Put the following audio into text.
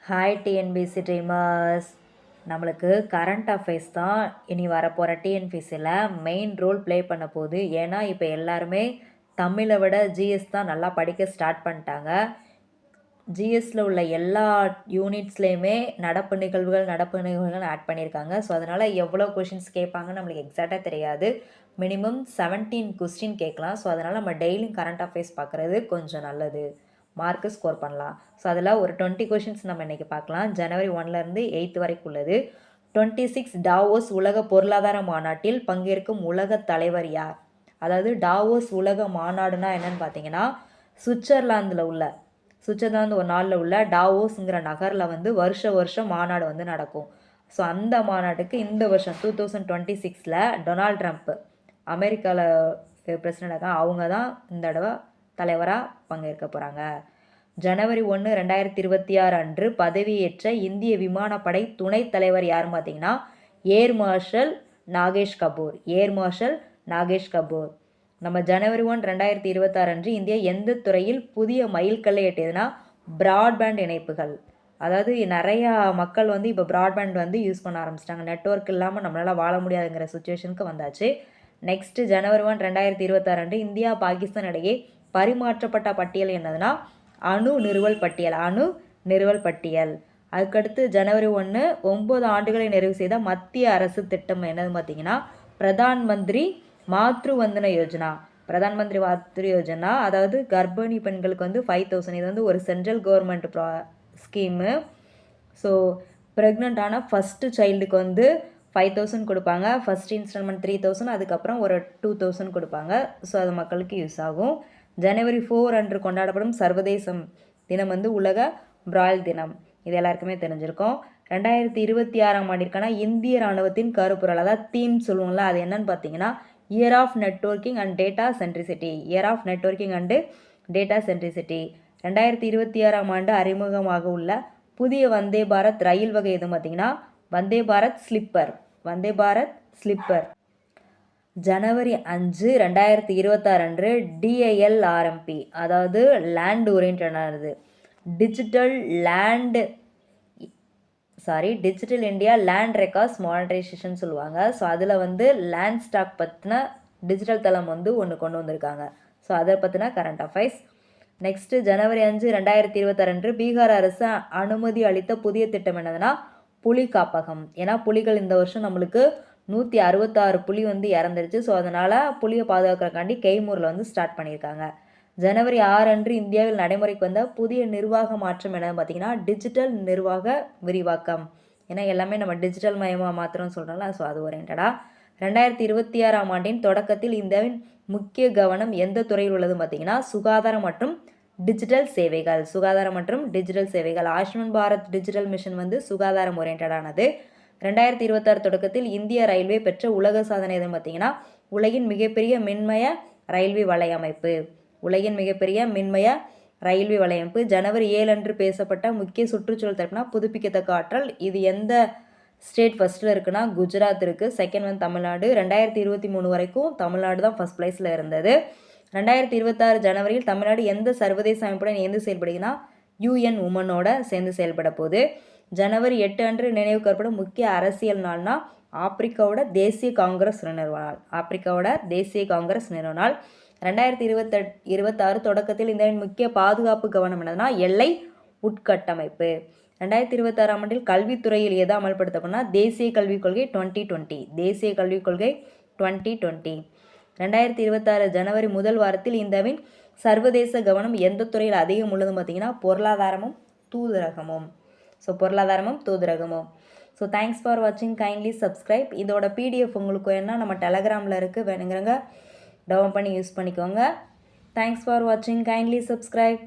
Hi TNPSC dreamers. நம்மளுக்கு current affairs தான் இனி வரப்போகிற டிஎன்பிசியில் மெயின் ரோல் ப்ளே பண்ண போகுது. ஏன்னா இப்போ எல்லாருமே தமிழை விட ஜிஎஸ் தான் நல்லா படிக்க ஸ்டார்ட் பண்ணிட்டாங்க. ஜிஎஸ்சில் உள்ள எல்லா யூனிட்ஸ்லேயுமே நடப்பு நிகழ்வுகள் ஆட் பண்ணியிருக்காங்க. ஸோ அதனால் எவ்வளோ கொஷின்ஸ் கேட்பாங்கன்னு நம்மளுக்கு எக்ஸாக்டாக தெரியாது. மினிமம் 17 கொஸ்டின் கேட்கலாம். ஸோ அதனால் நம்ம டெய்லியும் கரண்ட் அஃபேர்ஸ் பார்க்குறது கொஞ்சம் நல்லது. மார்க்கு ஸ்கோர் பண்ணலாம். ஸோ அதில் ஒரு 20 கொஷின்ஸ் நம்ம இன்றைக்கி பார்க்கலாம். ஜனவரி 1லேருந்து 8 வரைக்கும் உள்ளது. 26 டாவோஸ் உலக பொருளாதார மாநாட்டில் பங்கேற்கும் உலக தலைவர் யார்? அதாவது டாவோஸ் உலக மாநாடுனா என்னன்னு பார்த்தீங்கன்னா, சுவிட்சர்லாந்து ஒரு நாளில் உள்ள டாவோஸ்ங்கிற நகரில் வந்து வருஷம் மாநாடு வந்து நடக்கும். ஸோ அந்த மாநாட்டுக்கு இந்த வருஷம் 2026 டொனால்ட் ட்ரம்ப் அமெரிக்காவில் பிரசிடென்ட் அவங்க தான் இந்த தடவை தலைவராக பங்கேற்க போகிறாங்க. ஜனவரி 1, 2026 அன்று பதவியேற்ற இந்திய விமானப்படை துணைத் தலைவர் யாருன்னு பார்த்தீங்கன்னா ஏர் மார்ஷல் நாகேஷ் கபூர். நம்ம ஜனவரி 1, 2026 அன்று இந்தியா எந்த துறையில் புதிய மைல்கல்லை எட்டியதுன்னா ப்ராட்பேண்ட் இணைப்புகள். அதாவது நிறையா மக்கள் வந்து இப்போ ப்ராட்பேண்ட் வந்து யூஸ் பண்ண ஆரம்பிச்சிட்டாங்க. நெட்ஒர்க் இல்லாமல் நம்மளால் வாழ முடியாதுங்கிற சுச்சுவேஷனுக்கு வந்தாச்சு. நெக்ஸ்ட் ஜனவரி 1, 2026 அன்று இந்தியா பாகிஸ்தான் இடையே பரிமாற்றப்பட்ட பட்டியல் என்னதுன்னா அணு நிறுவல் பட்டியல். அதுக்கடுத்து ஜனவரி 1, 9 ஆண்டுகளை நிறைவு செய்த மத்திய அரசு திட்டம் என்னது பார்த்தீங்கன்னா பிரதான் மந்திரி மாத்ரு வந்தன யோஜனா. அதாவது கர்ப்பிணி பெண்களுக்கு வந்து 5,000. இது வந்து ஒரு சென்ட்ரல் கவர்மெண்ட் ஸ்கீமு. ஸோ ப்ரெக்னென்ட்டான ஃபஸ்ட்டு சைல்டுக்கு வந்து 5,000 கொடுப்பாங்க. ஃபஸ்ட் இன்ஸ்டால்மெண்ட் 3,000, அதுக்கப்புறம் ஒரு 2,000 கொடுப்பாங்க. ஸோ அது மக்களுக்கு யூஸ் ஆகும். ஜனவரி 4 அன்று கொண்டாடப்படும் சர்வதேச தினம் வந்து உலக பிராயில் தினம். இது எல்லாருக்குமே தெரிஞ்சிருக்கும். 2026 ஆண்டிற்கான இந்திய இராணுவத்தின் கருப்பொருள், அதாவது தீம் சொல்லுவோம்ல, அது என்னன்னு பார்த்தீங்கன்னா year of networking and data centricity. 2026 ஆண்டு அறிமுகமாக உள்ள புதிய வந்தே பாரத் ரயில் வகை எதுவும் பார்த்தீங்கன்னா வந்தே பாரத் ஸ்லிப்பர். ஜனவரி 5, 2026 அன்று DILRMP, அதாவது லேண்ட் ஓரியன்டானது, digital India land records monetisation சொல்லுவாங்க. ஸோ அதில் வந்து லேண்ட் ஸ்டாக் பற்றின டிஜிட்டல் தளம் வந்து ஒன்று கொண்டு வந்திருக்காங்க. ஸோ அதை பற்றின கரண்ட் அஃபேர்ஸ். நெக்ஸ்ட்டு ஜனவரி 5, 2026 அன்று பீகார் அரசு அனுமதி அளித்த புதிய திட்டம் என்னதுன்னா புலி காப்பகம். ஏன்னா புலிகள் இந்த வருஷம் நம்மளுக்கு 166 புலி வந்து இறந்துருச்சு. ஸோ அதனால் புலியை பாதுகாக்கிறக்காண்டி கைமூரில் வந்து ஸ்டார்ட் பண்ணியிருக்காங்க. ஜனவரி 6 அன்று இந்தியாவில் நடைமுறைக்கு வந்த புதிய நிர்வாக மாற்றம் என்னன்னு பார்த்தீங்கன்னா டிஜிட்டல் நிர்வாக விரிவாக்கம். ஏன்னா எல்லாமே நம்ம டிஜிட்டல் மயமாக மாத்திரம்னு சொல்கிறோம்ல, ஸோ அது ஓரியன்டாக. 2026 ஆண்டின் தொடக்கத்தில் இந்தியாவின் முக்கிய கவனம் எந்த துறையில் உள்ளதுன்னு பார்த்தீங்கன்னா சுகாதாரம் மற்றும் டிஜிட்டல் சேவைகள். ஆயுஷ்மான் பாரத் டிஜிட்டல் மிஷன் வந்து சுகாதாரம் ஓரியன்டானது. 2026 தொடக்கத்தில் இந்திய ரயில்வே பெற்ற உலக சாதனை எதுன்னு பார்த்தீங்கன்னா உலகின் மிகப்பெரிய மின்மய ரயில்வே வலையமைப்பு. ஜனவரி 7 அன்று பேசப்பட்ட முக்கிய சுற்றுச்சூழல் தலைப்புனா புதுப்பிக்கத்தக்க ஆற்றல். இது எந்த ஸ்டேட் ஃபஸ்ட்டில் இருக்குன்னா குஜராத் இருக்குது. செகண்ட் வந்து தமிழ்நாடு. 2023 வரைக்கும் தமிழ்நாடு தான் ஃபஸ்ட் ப்ளேஸில் இருந்தது. 2026 ஜனவரியில் தமிழ்நாடு எந்த சர்வதேச அமைப்புடன் இணைந்து செயல்படுங்கன்னா UN உமனோட சேர்ந்து செயல்பட போகுது. ஜனவரி 8 அன்று நினைவு கூறப்படும் முக்கிய அரசியல் நாள்னா ஆப்பிரிக்காவோட தேசிய காங்கிரஸ் நிறுவன நாள். 2026 தொடக்கத்தில் இந்தியாவின் முக்கிய பாதுகாப்பு கவனம் என்னதுன்னா எல்லை உட்கட்டமைப்பு. 2026 ஆண்டில் கல்வித்துறையில் எதை அமல்படுத்தப்படனா தேசிய கல்விக் கொள்கை 2020. 2026 ஜனவரி முதல் வாரத்தில் இந்தியாவின் சர்வதேச கவனம் எந்த துறையில் அதிகம் உள்ளதுன்னு பார்த்தீங்கன்னா பொருளாதாரமும் தூதரகமும். ஸோ தேங்க்ஸ் ஃபார் வாட்சிங். Kindly subscribe. இதோட PDF உங்களுக்கு வேணால் நம்ம டெலகிராமில் இருக்குது, வேணுங்கிறவங்க டவுன் பண்ணி யூஸ் பண்ணிக்கோங்க. தேங்க்ஸ் ஃபார் வாட்சிங். Kindly subscribe.